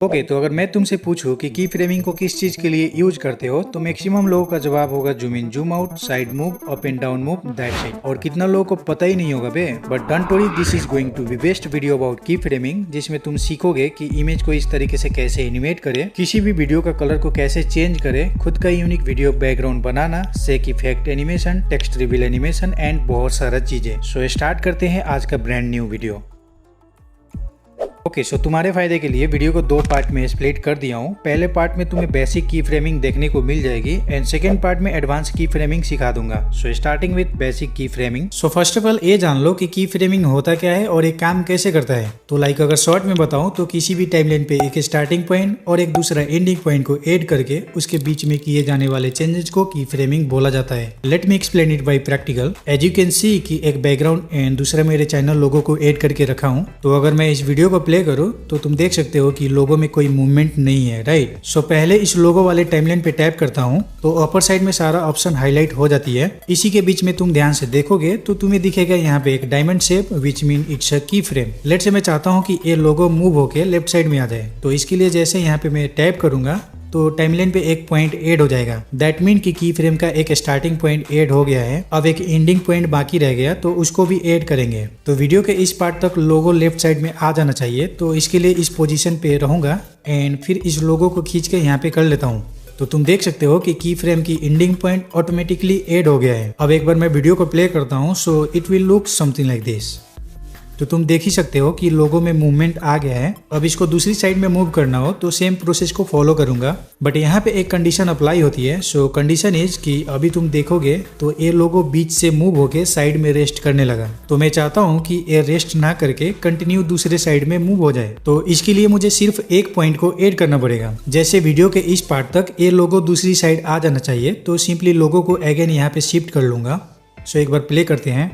Okay तो अगर मैं तुमसे पूछूं कि की फ्रेमिंग को किस चीज के लिए यूज करते हो तो मैक्सिमम लोगों का जवाब होगा zoom in zoom out, side move, up and down move, that's it. और कितना लोगों को पता ही नहीं होगा बे। But don't worry, this is going to be best video about की फ्रेमिंग, जिसमें तुम सीखोगे कि इमेज को इस तरीके से कैसे एनिमेट करे, किसी भी वीडियो का कलर को कैसे चेंज करे, खुद का unique video background banana, shake effect animation, text reveal animation and बहुत सारा चीजें। सो स्टार्ट करते हैं आज का brand new video. Okay so तुम्हारे फायदे के लिए वीडियो को दो पार्ट में स्प्लिट कर दिया हूँ। पहले पार्ट में तुम्हें बेसिक की फ्रेमिंग देखने को मिल जाएगी एंड सेकंड पार्ट में एडवांस की फ्रेमिंग सिखा दूंगा। सो स्टार्टिंग विद बेसिक की framing. So first of all ये जान लो कि की फ्रेमिंग होता क्या है और एक काम कैसे करता है। तो लाइक अगर शॉर्ट में बताऊं तो किसी भी टाइमलाइन पे एक स्टार्टिंग पॉइंट और एक दूसरा एंडिंग पॉइंट को ऐड करके उसके बीच में किए जाने वाले चेंजेस को की फ्रेमिंग बोला जाता है। Let me explain it by practical. As you can see कि एक बैकग्राउंड एंड दूसरा मेरे चैनल लोगो को ऐड करके रखा हूँ। तो अगर मैं इस वीडियो को प्ले करूँ तो तुम देख सकते हो कि लोगो में कोई मूवमेंट नहीं है, राइट। सो पहले इस लोगो वाले टाइमलाइन पे टैप करता हूँ तो अपर साइड में सारा ऑप्शन हाईलाइट हो जाती है। इसी के बीच में तुम ध्यान से देखोगे तो तुम्हें दिखेगा यहाँ पे एक diamond shape which mean it's a की फ्रेम। लेट से मैं चाहता हूँ कि ये लोगो मूव होके लेफ्ट साइड में आ जाए। तो इसके लिए जैसे यहाँ पे मैं टैप करूंगा तो टाइमलाइन पे एक पॉइंट ऐड हो जाएगा। दैट मीन की फ्रेम का एक स्टार्टिंग पॉइंट ऐड हो गया है। अब एक एंडिंग पॉइंट बाकी रह गया तो उसको भी ऐड करेंगे। तो वीडियो के इस पार्ट तक लोगो लेफ्ट साइड में आ जाना चाहिए। तो इसके लिए इस पोजीशन पे रहूंगा एंड फिर इस लोगो को खींच के यहाँ पे कर लेता हूँ। तो तुम देख सकते हो कि की फ्रेम की एंडिंग पॉइंट ऑटोमेटिकली ऐड हो गया है। अब एक बार मैं वीडियो को प्ले करता हूँ so it will look something like this. तो तुम देख ही सकते हो कि लोगो में मूवमेंट आ गया है। अब इसको दूसरी साइड में मूव करना हो तो सेम प्रोसेस को फॉलो करूंगा। बट यहाँ पे एक कंडीशन अप्लाई होती है। सो कंडीशन इज कि अभी तुम देखोगे तो ये लोगो बीच से मूव होके साइड में रेस्ट करने लगा। तो मैं चाहता हूँ कि ये रेस्ट ना करके कंटिन्यू दूसरे साइड में मूव हो जाए। तो इसके लिए मुझे सिर्फ एक पॉइंट को ऐड करना पड़ेगा। जैसे वीडियो के इस पार्ट तक ये लोगो दूसरी साइड आ जाना चाहिए। तो सिंपली लोगो को अगेन यहाँ पे शिफ्ट कर लूंगा। सो एक बार प्ले करते हैं।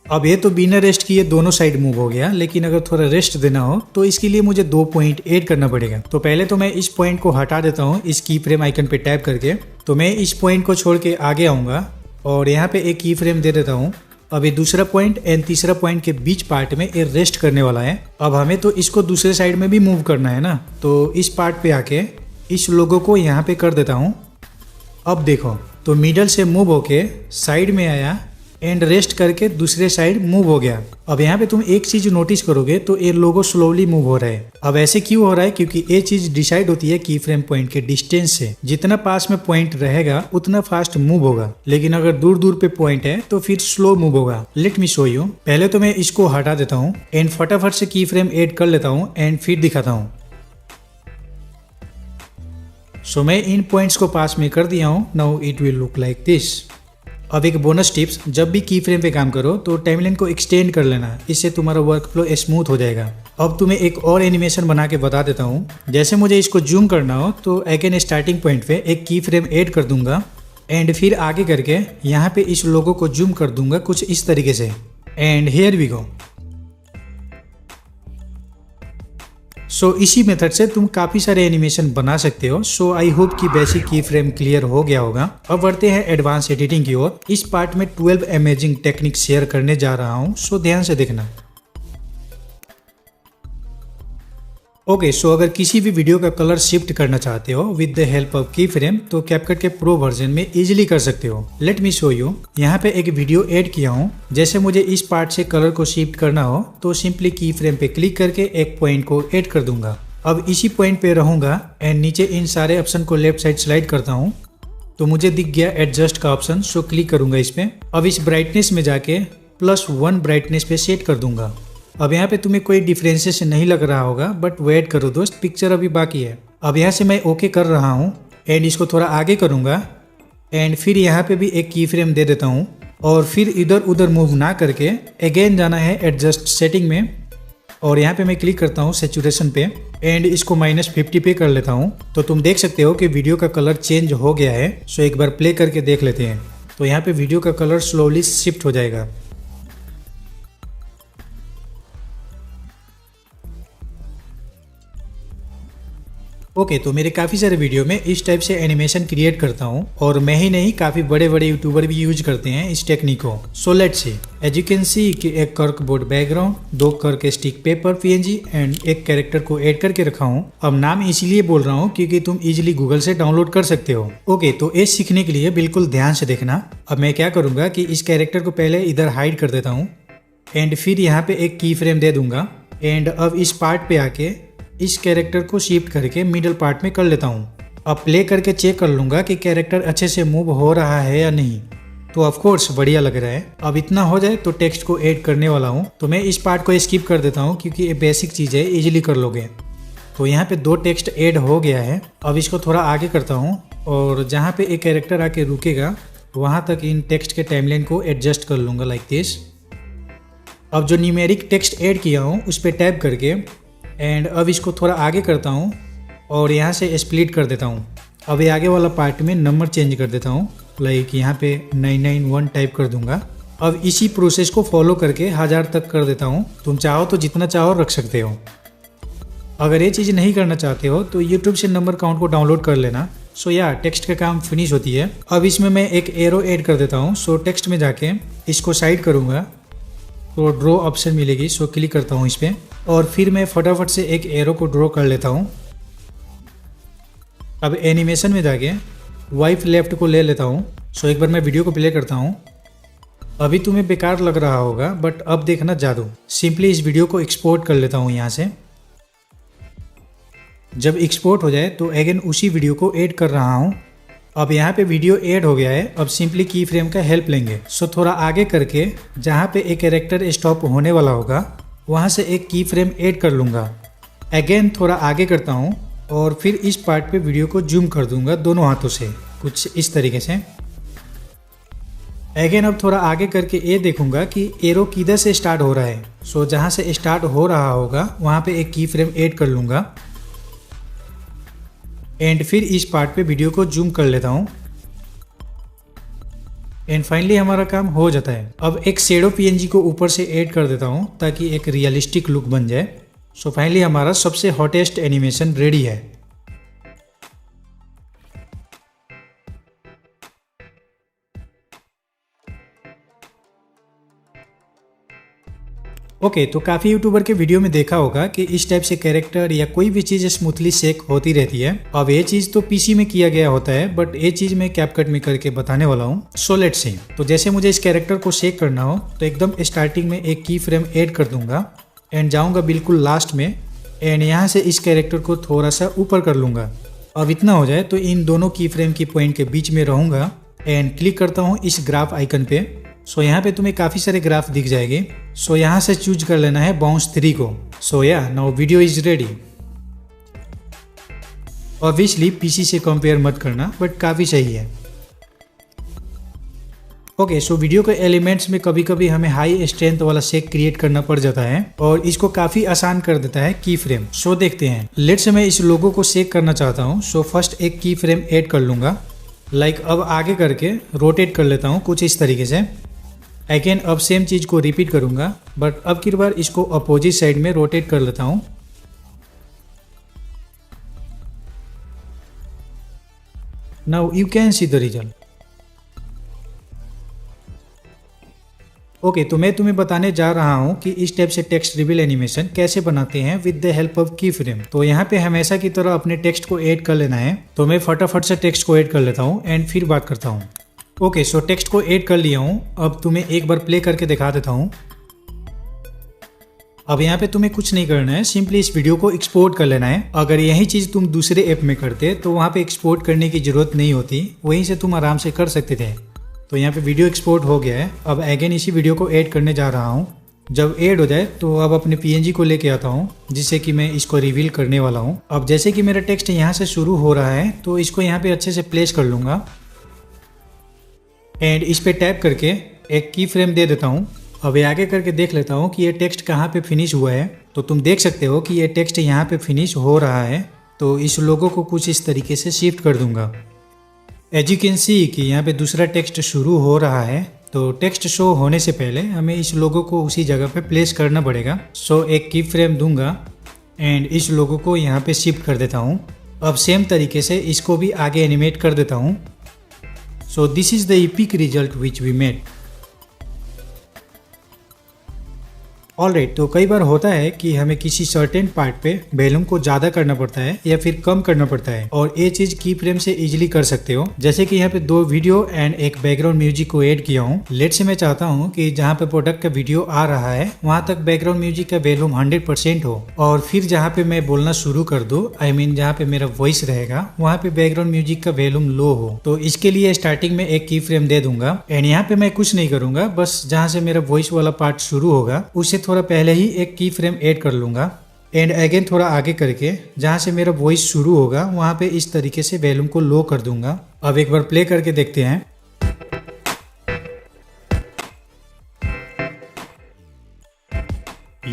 अब ये तो बिना रेस्ट किए दोनों साइड मूव हो गया, लेकिन अगर थोड़ा रेस्ट देना हो तो इसके लिए मुझे दो पॉइंट ऐड करना पड़ेगा। तो पहले तो मैं इस पॉइंट को हटा देता हूँ इस की फ्रेम आइकन पे टैप करके। तो मैं इस पॉइंट को छोड़ के आगे आऊंगा और यहाँ पे एक की फ्रेम दे देता हूँ। अब ये दूसरा पॉइंट एंड तीसरा पॉइंट के बीच पार्ट में ये रेस्ट करने वाला है। अब हमें तो इसको दूसरे साइड में भी मूव करना है ना। तो इस पार्ट पे आके इस लोगो को यहाँ पे कर देता हूँ। अब देखो तो मिडल से मूव होके साइड में आया एंड रेस्ट करके दूसरे साइड मूव हो गया। अब यहाँ पे तुम एक चीज नोटिस करोगे तो ये लोगो स्लोली मूव हो रहा है। अब ऐसे क्यों हो रहा है? क्योंकि ये चीज डिसाइड होती है की फ्रेम पॉइंट के डिस्टेंस से। जितना पास में पॉइंट रहेगा उतना फास्ट मूव होगा, लेकिन अगर दूर दूर पे पॉइंट है तो फिर स्लो मूव होगा। Let me show you. पहले तो मैं इसको हटा देता हूँ एंड फटाफट से की फ्रेम ऐड कर लेता हूँ एंड फिर दिखाता हूँ। सो मैं इन पॉइंट्स को पास में कर दिया हूँ। Now it will look like this. अब एक बोनस टिप्स, जब भी की फ्रेम पे काम करो तो टाइमलाइन को एक्सटेंड कर लेना, इससे तुम्हारा वर्क फ्लो स्मूथ हो जाएगा। अब तुम्हें एक और एनिमेशन बना के बता देता हूँ। जैसे मुझे इसको जूम करना हो तो अगेन स्टार्टिंग पॉइंट पे एक की फ्रेम ऐड कर दूंगा एंड फिर आगे करके यहाँ पे इस लोगो को जूम कर दूंगा कुछ इस तरीके से एंड हियर वी गो। सो इसी मेथड से तुम काफी सारे एनिमेशन बना सकते हो। सो आई होप कि बेसिक की फ्रेम क्लियर हो गया होगा। अब बढ़ते हैं एडवांस एडिटिंग की ओर। इस पार्ट में 12 अमेजिंग टेक्निक शेयर करने जा रहा हूँ। सो ध्यान से देखना। ओके सो अगर किसी भी वीडियो का कलर शिफ्ट करना चाहते हो विद द हेल्प ऑफ की फ्रेम तो कैपकट के प्रो वर्जन में इजीली कर सकते हो। Let me show you. यहाँ पे एक वीडियो ऐड किया हूँ। जैसे मुझे इस पार्ट से कलर को शिफ्ट करना हो तो सिंपली की फ्रेम पे क्लिक करके एक पॉइंट को ऐड कर दूंगा। अब इसी पॉइंट पे रहूंगा एंड नीचे इन सारे ऑप्शन को लेफ्ट साइड स्लाइड करता हूँ तो मुझे दिख गया एडजस्ट का ऑप्शन। सो क्लिक करूंगा इस पे। अब इस ब्राइटनेस में जाके +1 ब्राइटनेस पे सेट कर दूंगा। अब यहाँ पे तुम्हें कोई डिफरेंसेस नहीं लग रहा होगा, बट वेट करो दोस्त, पिक्चर अभी बाकी है। अब यहाँ से मैं ओके कर रहा हूँ एंड इसको थोड़ा आगे करूँगा एंड फिर यहाँ पे भी एक की फ्रेम दे देता हूँ और फिर इधर उधर मूव ना करके अगेन जाना है एडजस्ट सेटिंग में और यहाँ पे मैं क्लिक करता हूँ सैचुरेशन पे एंड इसको -50 पे कर लेता हूँ। तो तुम देख सकते हो कि वीडियो का कलर चेंज हो गया है। सो एक बार प्ले करके देख लेते हैं। तो यहाँ पे वीडियो का कलर स्लोली शिफ्ट हो जाएगा। ओके तो मेरे काफ़ी सारे वीडियो में इस टाइप से एनिमेशन क्रिएट करता हूँ और मैं ही नहीं काफ़ी बड़े बड़े यूट्यूबर भी यूज करते हैं इस टेक्निक को। So let's see, as you can see कि एक corkboard background, 2 cork stick paper PNG and एक कैरेक्टर को ऐड करके रखा हूँ। अब नाम इसीलिए बोल रहा हूँ क्योंकि तुम इजिली गूगल से डाउनलोड कर सकते हो। ओके तो ये सीखने के लिए बिल्कुल ध्यान से देखना। अब मैं क्या करूँगा कि इस कैरेक्टर को पहले इधर हाइड कर देता हूँ एंड फिर यहाँ पे एक की फ्रेम दे दूंगा एंड अब इस पार्ट पे आके इस कैरेक्टर को शिफ्ट करके मिडल पार्ट में कर लेता हूँ। अब प्ले करके चेक कर लूँगा कि कैरेक्टर अच्छे से मूव हो रहा है या नहीं। तो ऑफ कोर्स बढ़िया लग रहा है। अब इतना हो जाए तो टेक्स्ट को ऐड करने वाला हूँ, तो मैं इस पार्ट को स्किप कर देता हूँ क्योंकि ये बेसिक चीज़ है, इजीली कर लोगे। तो यहाँ पे 2 टेक्स्ट ऐड हो गया है। अब इसको थोड़ा आगे करता हूँ और जहाँ पे एक कैरेक्टर आके रुकेगा वहाँ तक इन टेक्स्ट के टाइमलाइन को एडजस्ट कर लूँगा लाइक दिस। अब जो न्यूमेरिक टेक्स्ट ऐड किया हूँ उस पर टैप करके एंड अब इसको थोड़ा आगे करता हूँ और यहाँ से स्प्लिट कर देता हूँ। अब ये आगे वाला पार्ट में नंबर चेंज कर देता हूँ, लाइक यहाँ पे 991 टाइप कर दूंगा। अब इसी प्रोसेस को फॉलो करके 1000 तक कर देता हूँ। तुम चाहो तो जितना चाहो रख सकते हो। अगर ये चीज़ नहीं करना चाहते हो तो यूट्यूब से नंबर काउंट को डाउनलोड कर लेना। सो या टेक्स्ट का काम फिनिश होती है। अब इसमें मैं एक एरो ऐड कर देता हूँ। सो टेक्स्ट में जाके इसको साइड करूँगा तो ड्रॉ ऑप्शन मिलेगी। सो क्लिक करता हूँ इस पर और फिर मैं फटाफट से एक एरो को ड्रॉ कर लेता हूँ। अब एनिमेशन में जाके वाइप लेफ्ट को ले लेता हूँ। सो एक बार मैं वीडियो को प्ले करता हूँ। अभी तुम्हें बेकार लग रहा होगा बट अब देखना जादू। सिंपली इस वीडियो को एक्सपोर्ट कर लेता हूँ यहाँ से। जब एक्सपोर्ट हो जाए तो अगेन उसी वीडियो को ऐड कर रहा हूँ। अब यहाँ पे वीडियो ऐड हो गया है। अब सिंपली की फ्रेम का हेल्प लेंगे। सो थोड़ा आगे करके जहाँ पे एक कैरेक्टर स्टॉप होने वाला होगा वहाँ से एक की फ्रेम ऐड कर लूँगा। अगेन थोड़ा आगे करता हूँ और फिर इस पार्ट पे वीडियो को जूम कर दूंगा दोनों हाथों से, कुछ इस तरीके से। अगेन अब थोड़ा आगे करके ये देखूंगा कि एरो किधर से स्टार्ट हो रहा है। सो जहाँ से स्टार्ट हो रहा होगा वहाँ पे एक की फ्रेम ऐड कर लूँगा एंड फिर इस पार्ट पे वीडियो को जूम कर लेता हूँ एंड फाइनली हमारा काम हो जाता है। अब एक शेडो PNG को ऊपर से ऐड कर देता हूँ ताकि एक रियलिस्टिक लुक बन जाए। सो फाइनली हमारा सबसे हॉटेस्ट एनिमेशन रेडी है। ओके तो काफ़ी यूट्यूबर के वीडियो में देखा होगा कि इस टाइप से कैरेक्टर या कोई भी चीज़ स्मूथली शेक होती रहती है। अब ये चीज़ तो PC में किया गया होता है बट ये चीज़ मैं कैपकट में करके बताने वाला हूँ। सो लेट्स सी। तो जैसे मुझे इस कैरेक्टर को शेक करना हो तो एकदम स्टार्टिंग में एक की फ्रेम ऐड कर दूंगा एंड जाऊँगा बिल्कुल लास्ट में एंड यहाँ से इस कैरेक्टर को थोड़ा सा ऊपर कर लूँगा। अब इतना हो जाए तो इन दोनों की फ्रेम की पॉइंट के बीच में रहूँगा एंड क्लिक करता हूँ इस ग्राफ आइकन पे। सो यहाँ पे तुम्हें काफ़ी सारे ग्राफ दिख जाएंगे। सो यहाँ से चूज कर लेना है बाउंस 3 को। सो या now video is ready. Obviously PC से कंपेयर मत करना बट काफ़ी सही है। ओके सो वीडियो के एलिमेंट्स में कभी कभी हमें हाई स्ट्रेंथ वाला शेक क्रिएट करना पड़ जाता है और इसको काफ़ी आसान कर देता है की फ्रेम। सो देखते हैं। लेट्स मैं इस लोगो को शेक करना चाहता हूँ। सो फर्स्ट एक की फ्रेम ऐड कर लूँगा, लाइक अब आगे करके रोटेट कर लेता हूँ कुछ इस तरीके से। अगेन अब सेम चीज़ को रिपीट करूँगा बट अब की बार इसको अपोजिट साइड में रोटेट कर लेता हूँ। Now you can see the result. Okay तो मैं तुम्हें बताने जा रहा हूँ कि इस टाइप से टेक्स्ट रिवील एनिमेशन कैसे बनाते हैं विद द हेल्प ऑफ की फ्रेम। तो यहाँ पे हमेशा की तरह अपने टेक्स्ट को ऐड कर लेना है। तो मैं फटाफट से टेक्स्ट को ऐड कर लेता हूँ एंड फिर बात करता हूँ। ओके सो टेक्स्ट को ऐड कर लिया हूँ। अब तुम्हें एक बार प्ले करके दिखा देता हूँ। अब यहाँ पे तुम्हें कुछ नहीं करना है, सिंपली इस वीडियो को एक्सपोर्ट कर लेना है। अगर यही चीज़ तुम दूसरे ऐप में करते तो वहाँ पे एक्सपोर्ट करने की ज़रूरत नहीं होती, वहीं से तुम आराम से कर सकते थे। तो यहाँ पे वीडियो एक्सपोर्ट हो गया है। अब अगेन इसी वीडियो को ऐड करने जा रहा हूँ। जब ऐड हो जाए तो अब अपने PNG को लेके आता हूँ जिससे कि मैं इसको रिवील करने वाला हूँ। अब जैसे कि मेरा टेक्स्ट यहाँ से शुरू हो रहा है तो इसको यहाँ पे अच्छे से प्लेस कर लूँगा एंड इस पे टैप करके एक की फ्रेम दे देता हूँ। अब ये आगे करके देख लेता हूँ कि ये टेक्स्ट कहाँ पे फिनिश हुआ है। तो तुम देख सकते हो कि ये टेक्स्ट यहाँ पे फिनिश हो रहा है। तो इस लोगो को कुछ इस तरीके से शिफ्ट कर दूंगा। एज यू कैन सी कि यहाँ पे दूसरा टेक्स्ट शुरू हो रहा है। तो टेक्स्ट शो होने से पहले हमें इस लोगो को उसी जगह पे प्लेस करना पड़ेगा। सो एक की फ्रेम दूंगा एंड इस लोगो को यहाँ पे शिफ्ट कर देता हूँ। अब सेम तरीके से इसको भी आगे एनिमेट कर देता हूँ। So this is the epic result which we made. Alright, तो कई बार होता है कि हमें किसी सर्टेन पार्ट पे वॉल्यूम को ज्यादा करना पड़ता है या फिर कम करना पड़ता है, और ये चीज की फ्रेम से इजीली कर सकते हो। जैसे कि यहाँ पे 2 वीडियो एंड एक बैकग्राउंड म्यूजिक को ऐड किया हूँ। लेट से मैं चाहता हूँ कि जहाँ पे प्रोडक्ट का वीडियो आ रहा है वहां तक बैकग्राउंड म्यूजिक का वॉल्यूम 100% हो, और फिर जहाँ पे मैं बोलना शुरू कर दूं, आई मीन जहाँ पे मेरा वॉइस रहेगा वहाँ पे बैकग्राउंड म्यूजिक का वॉल्यूम लो हो। तो इसके लिए स्टार्टिंग में एक की फ्रेम दे दूंगा एंड यहाँ पे मैं कुछ नहीं करूंगा, बस जहाँ से मेरा वॉइस वाला पार्ट शुरू होगा उससे थोड़ा पहले ही एक की फ्रेम ऐड कर लूंगा एंड अगेन थोड़ा आगे करके जहां से मेरा वॉइस शुरू होगा वहां पे इस तरीके से वॉल्यूम को लो कर दूंगा। अब एक बार प्ले करके देखते हैं।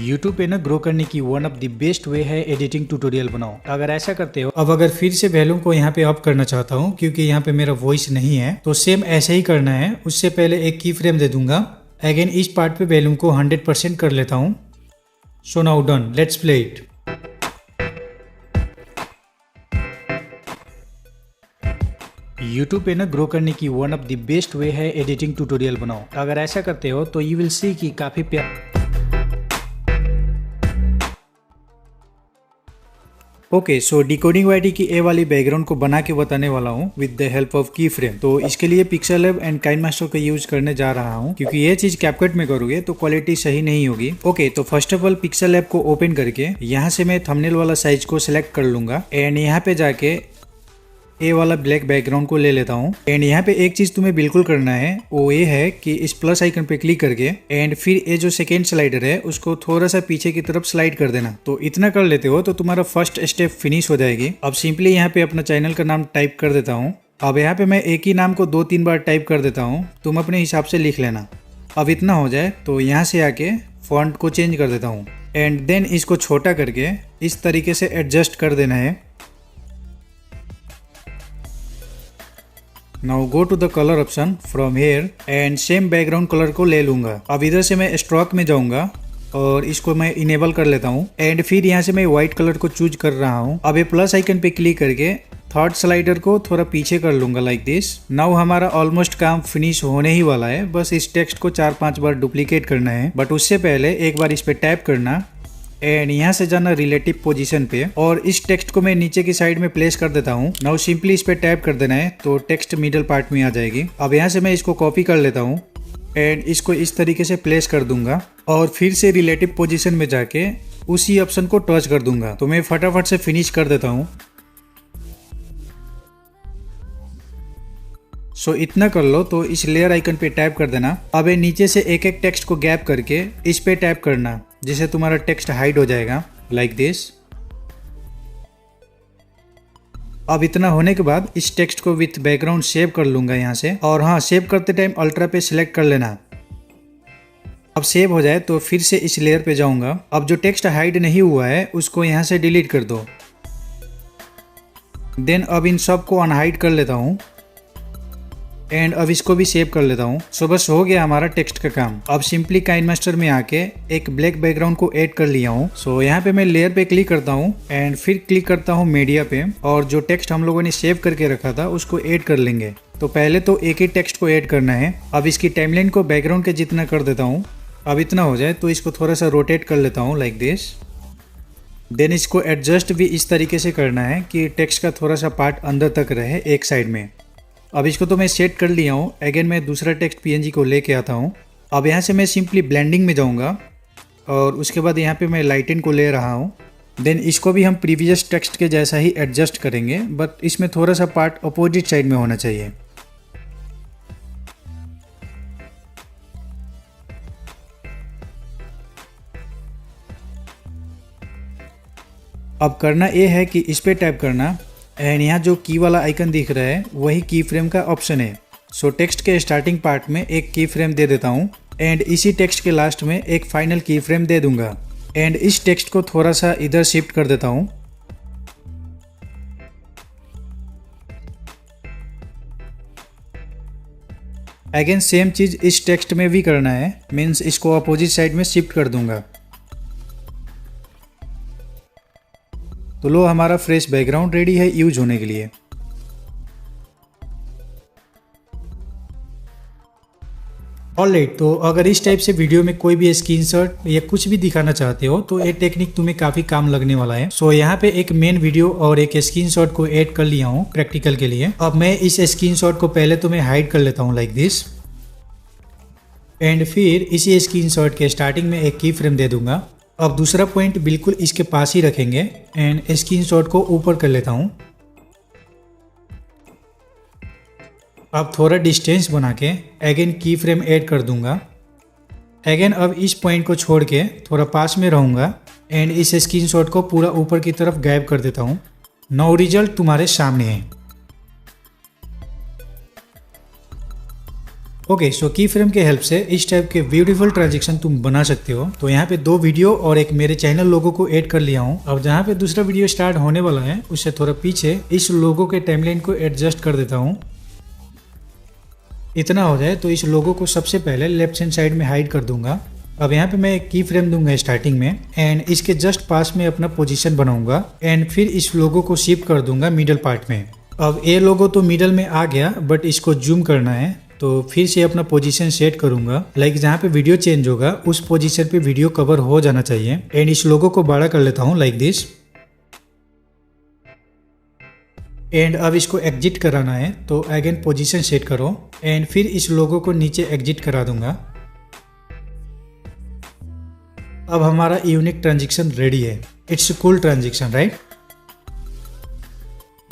YouTube पे ना ग्रो करने की one of the best way है एडिटिंग ट्यूटोरियल बनाओ। अगर ऐसा करते हो, अब अगर फिर से वॉल्यूम को यहाँ पे अप करना चाहता हूँ क्योंकि यहाँ पे मेरा वॉइस नहीं है, तो सेम ऐसे ही करना है। उससे पहले एक की फ्रेम दे दूंगा, अगेन इस पार्ट पे वॉल्यूम को 100% कर लेता हूँ। So now done, let's play it. YouTube पे ना ग्रो करने की one of the best way है एडिटिंग ट्यूटोरियल बनाओ। अगर ऐसा करते हो तो यू विल सी कि काफी ओके, सो डिकोडिंग वाईटी की ए वाली बैकग्राउंड को बना के बताने वाला हूँ विद द हेल्प ऑफ की फ्रेम। तो इसके लिए पिक्सेल लैब एंड काइनमास्टर का यूज करने जा रहा हूँ क्योंकि ये चीज कैपकट में करोगे तो क्वालिटी सही नहीं होगी। ओके, तो first of all pixel lab को ओपन करके यहाँ से मैं थंबनेल वाला साइज को सिलेक्ट कर लूंगा एंड यहाँ पे जाके ए वाला ब्लैक बैकग्राउंड को ले लेता हूँ। एंड यहाँ पे एक चीज तुम्हें बिल्कुल करना है, वो ये है कि इस प्लस आइकन पे क्लिक करके एंड फिर ये जो सेकेंड स्लाइडर है उसको थोड़ा सा पीछे की तरफ स्लाइड कर देना। तो इतना कर लेते हो तो तुम्हारा फर्स्ट स्टेप फिनिश हो जाएगी। अब सिंपली यहाँ पे अपना चैनल का नाम टाइप कर देता हूँ। अब यहाँ पे मैं एक ही नाम को 2-3 बार टाइप कर देता हूँ, तुम अपने हिसाब से लिख लेना। अब इतना हो जाए तो यहाँ से आके फॉन्ट को चेंज कर देता हूँ एंड देन इसको छोटा करके इस तरीके से एडजस्ट कर देना है। Now go to the colour option from here and same background colour को ले लूंगा। अब इधर से मैं स्ट्रोक में जाऊंगा और इसको मैं इनेबल कर लेता हूँ एंड फिर यहाँ से मैं व्हाइट कलर को चूज कर रहा हूँ। अब ये प्लस आइकन पे क्लिक करके थर्ड स्लाइडर को थोड़ा पीछे कर लूंगा लाइक दिस। नाउ हमारा ऑलमोस्ट काम फिनिश होने ही वाला है, बस इस टेक्स्ट को 4-5 बार डुप्लीकेट करना है। बट उससे पहले एक बार इस पे टैप करना एंड यहाँ से जाना रिलेटिव पोजीशन पे और इस टेक्स्ट को मैं नीचे की साइड में प्लेस कर देता हूँ। नाउ सिंपली इस पे टैप कर देना है तो टेक्स्ट मिडल पार्ट में आ जाएगी। अब यहाँ से मैं इसको कॉपी कर लेता हूँ एंड इसको इस तरीके से प्लेस कर दूंगा और फिर से रिलेटिव पोजीशन में जाके उसी ऑप्शन को टच कर दूंगा। तो मैं फटाफट से फिनिश कर देता हूँ। सो इतना कर लो तो इस लेयर आइकन पे टैप कर देना। अब नीचे से एक एक टेक्स्ट को गैप करके इस पे टैप करना जिससे तुम्हारा टेक्स्ट हाइड हो जाएगा लाइक दिस। अब इतना होने के बाद इस टेक्स्ट को विथ बैकग्राउंड सेव कर लूंगा यहाँ से, और हाँ, सेव करते टाइम अल्ट्रा पे सिलेक्ट कर लेना। अब सेव हो जाए तो फिर से इस लेयर पे जाऊंगा। अब जो टेक्स्ट हाइड नहीं हुआ है उसको यहाँ से डिलीट कर दो। देन अब इन सब को अनहाइड कर लेता हूँ एंड अब इसको भी सेव कर लेता हूँ। सो बस हो गया हमारा टेक्स्ट का काम। अब सिंपली काइनमास्टर में आके एक ब्लैक बैकग्राउंड को ऐड कर लिया हूँ। सो यहाँ पे मैं लेयर पे क्लिक करता हूँ एंड फिर क्लिक करता हूँ मीडिया पे, और जो टेक्स्ट हम लोगों ने सेव करके रखा था उसको ऐड कर लेंगे। तो पहले तो एक ही टेक्स्ट को ऐड करना है। अब इसकी टाइमलाइन को बैकग्राउंड के जितना कर देता हूँ। अब इतना हो जाए तो इसको थोड़ा सा रोटेट कर लेता हूँ लाइक दिस। देन इसको एडजस्ट भी इस तरीके से करना है कि टेक्स्ट का थोड़ा सा पार्ट अंदर तक रहे एक साइड में। अब इसको तो मैं सेट कर लिया हूँ। अगेन मैं दूसरा टेक्स्ट पीएनजी को लेके आता हूँ। अब यहाँ से मैं सिंपली ब्लेंडिंग में जाऊँगा और उसके बाद यहाँ पे मैं लाइटन को ले रहा हूँ। देन इसको भी हम प्रीवियस टेक्स्ट के जैसा ही एडजस्ट करेंगे, बट इसमें थोड़ा सा पार्ट अपोजिट साइड में होना चाहिए। अब करना ये है कि इस पे टैप करना एंड यहाँ जो की वाला आइकन दिख रहा है वही की फ्रेम का ऑप्शन है। सो टेक्स्ट के स्टार्टिंग पार्ट में एक की फ्रेम दे देता हूँ एंड इसी टेक्स्ट के लास्ट में एक फाइनल की फ्रेम दे दूंगा एंड इस टेक्स्ट को थोड़ा सा इधर शिफ्ट कर देता हूँ। अगेन सेम चीज इस टेक्स्ट में भी करना है, मीन्स इसको अपोजिट साइड में शिफ्ट कर दूंगा। तो लो हमारा फ्रेश बैकग्राउंड रेडी है यूज होने के लिए। ऑलराइट, तो अगर इस टाइप से वीडियो में कोई भी स्क्रीनशॉट या कुछ भी दिखाना चाहते हो तो ये टेक्निक तुम्हें काफी काम लगने वाला है। सो यहाँ पे एक मेन वीडियो और एक स्क्रीनशॉट को ऐड कर लिया हूँ प्रैक्टिकल के लिए। अब मैं इस स्क्रीनशॉट को पहले तो मैं हाइड कर लेता हूँ लाइक दिस, एंड फिर इसी स्क्रीनशॉट के स्टार्टिंग में एक की फ्रेम दे दूंगा। अब दूसरा पॉइंट बिल्कुल इसके पास ही रखेंगे एंड स्क्रीनशॉट को ऊपर कर लेता हूँ। अब थोड़ा डिस्टेंस बना के अगेन की फ्रेम ऐड कर दूंगा। अगेन अब इस पॉइंट को छोड़ के थोड़ा पास में रहूंगा एंड इस स्क्रीनशॉट को पूरा ऊपर की तरफ गायब कर देता हूं। नाउ रिजल्ट तुम्हारे सामने है। ओके, सो की फ्रेम के हेल्प से इस टाइप के ब्यूटीफुल ट्रांजेक्शन तुम बना सकते हो। तो यहाँ पे 2 वीडियो और एक मेरे चैनल लोगो को ऐड कर लिया हूँ। अब जहाँ पे दूसरा वीडियो स्टार्ट होने वाला है उससे थोड़ा पीछे इस लोगो के टाइमलाइन को एडजस्ट कर देता हूँ। इतना हो जाए तो इस लोगो को सबसे पहले लेफ्ट हैंड साइड में हाइड कर दूंगा। अब यहाँ पे मैं एक की फ्रेम दूंगा स्टार्टिंग में एंड इसके जस्ट पास में अपना पोजीशन बनाऊंगा एंड फिर इस लोगो को शिफ्ट कर दूंगा मिडल पार्ट में। अब ये लोगो तो मिडल में आ गया बट इसको जूम करना है तो फिर से अपना पोजीशन सेट करूंगा। लाइक जहाँ पे वीडियो चेंज होगा उस पोजीशन पे वीडियो कवर हो जाना चाहिए एंड इस लोगो को बड़ा कर लेता हूँ लाइक दिस। एंड अब इसको एग्जिट कराना है तो अगेन पोजीशन सेट करो एंड फिर इस लोगो को नीचे एग्जिट करा दूंगा। अब हमारा यूनिक ट्रांजेक्शन रेडी है। It's cool transaction right.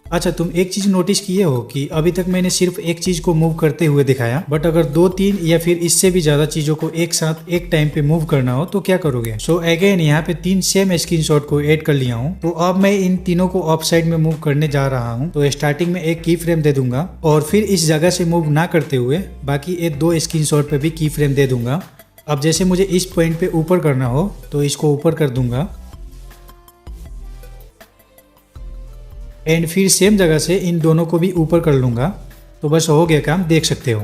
अच्छा, तुम एक चीज नोटिस किए हो कि अभी तक मैंने सिर्फ एक चीज को मूव करते हुए दिखाया, बट अगर 2-3 या फिर इससे भी ज्यादा चीजों को एक साथ एक टाइम पे मूव करना हो तो क्या करोगे। सो अगेन यहाँ पे 3 सेम स्क्रीनशॉट को ऐड कर लिया हूँ। तो अब मैं इन तीनों को ऑफ साइड में मूव करने जा रहा हूँ। तो स्टार्टिंग में एक की फ्रेम दे दूंगा और फिर इस जगह से मूव ना करते हुए बाकी ये 2 स्क्रीनशॉट पे भी की फ्रेम दे दूंगा। अब जैसे मुझे इस पॉइंट पे ऊपर करना हो तो इसको ऊपर कर दूंगा एंड फिर सेम जगह से इन दोनों को भी ऊपर कर लूंगा। तो बस हो गया काम, देख सकते हो।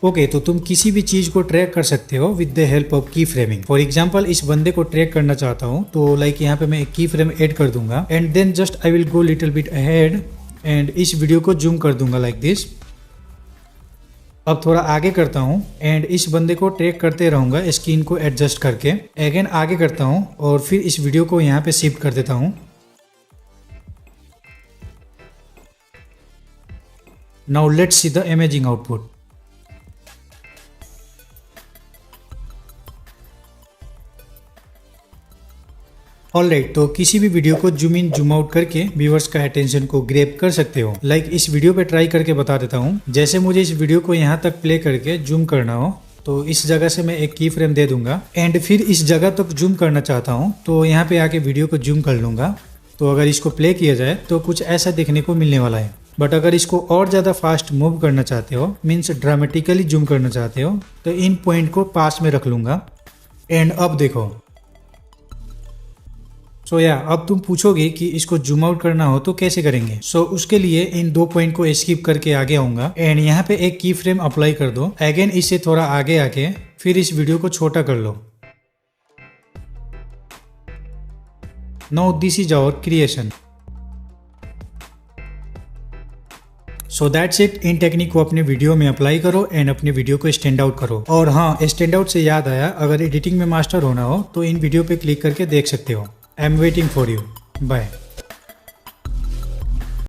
ओके, तो तुम किसी भी चीज को ट्रैक कर सकते हो विद द हेल्प ऑफ की फ्रेमिंग। फॉर एग्जांपल इस बंदे को ट्रैक करना चाहता हूँ तो लाइक यहाँ पे मैं एक की फ्रेम ऐड कर दूंगा and then just I will go little bit ahead and इस वीडियो को जूम कर दूंगा लाइक दिस। अब थोड़ा आगे करता हूँ एंड इस बंदे को ट्रैक करते रहूंगा स्क्रीन को एडजस्ट करके। अगेन आगे करता हूँ और फिर इस वीडियो को यहाँ पे शिफ्ट कर देता हूँ। Now let's see the amazing output. Alright, तो किसी भी वीडियो को जूम इन जूम आउट करके व्यूअर्स का अटेंशन को ग्रैब कर सकते हो। लाइक इस वीडियो पे ट्राई करके बता देता हूँ। जैसे मुझे इस वीडियो को यहाँ तक प्ले करके जूम करना हो तो इस जगह से मैं एक की फ्रेम दे दूंगा एंड फिर इस जगह तक जूम करना चाहता हूँ तो यहाँ पे आके वीडियो को जूम कर लूंगा। तो अगर इसको प्ले किया जाए तो कुछ ऐसा देखने को मिलने वाला है। बट अगर इसको और ज़्यादा फास्ट मूव करना चाहते हो, मीन्स ड्रामेटिकली जूम करना चाहते हो, तो इन पॉइंट को पास में रख लूंगा एंड अब देखो। सो अब तुम पूछोगे कि इसको जूम आउट करना हो तो कैसे करेंगे। उसके लिए इन 2 पॉइंट को स्किप करके आगे आऊंगा एंड यहाँ पे एक की फ्रेम अप्लाई कर दो। अगेन इससे थोड़ा आगे आके फिर इस वीडियो को छोटा कर लो। Now this is our creation. So that's it. इन टेक्निक को अपने वीडियो में अप्लाई करो एंड अपने वीडियो को स्टैंड आउट करो। और हाँ, स्टैंड आउट से याद आया, अगर एडिटिंग में मास्टर होना हो तो इन वीडियो पे क्लिक करके देख सकते हो। I am waiting for you. Bye.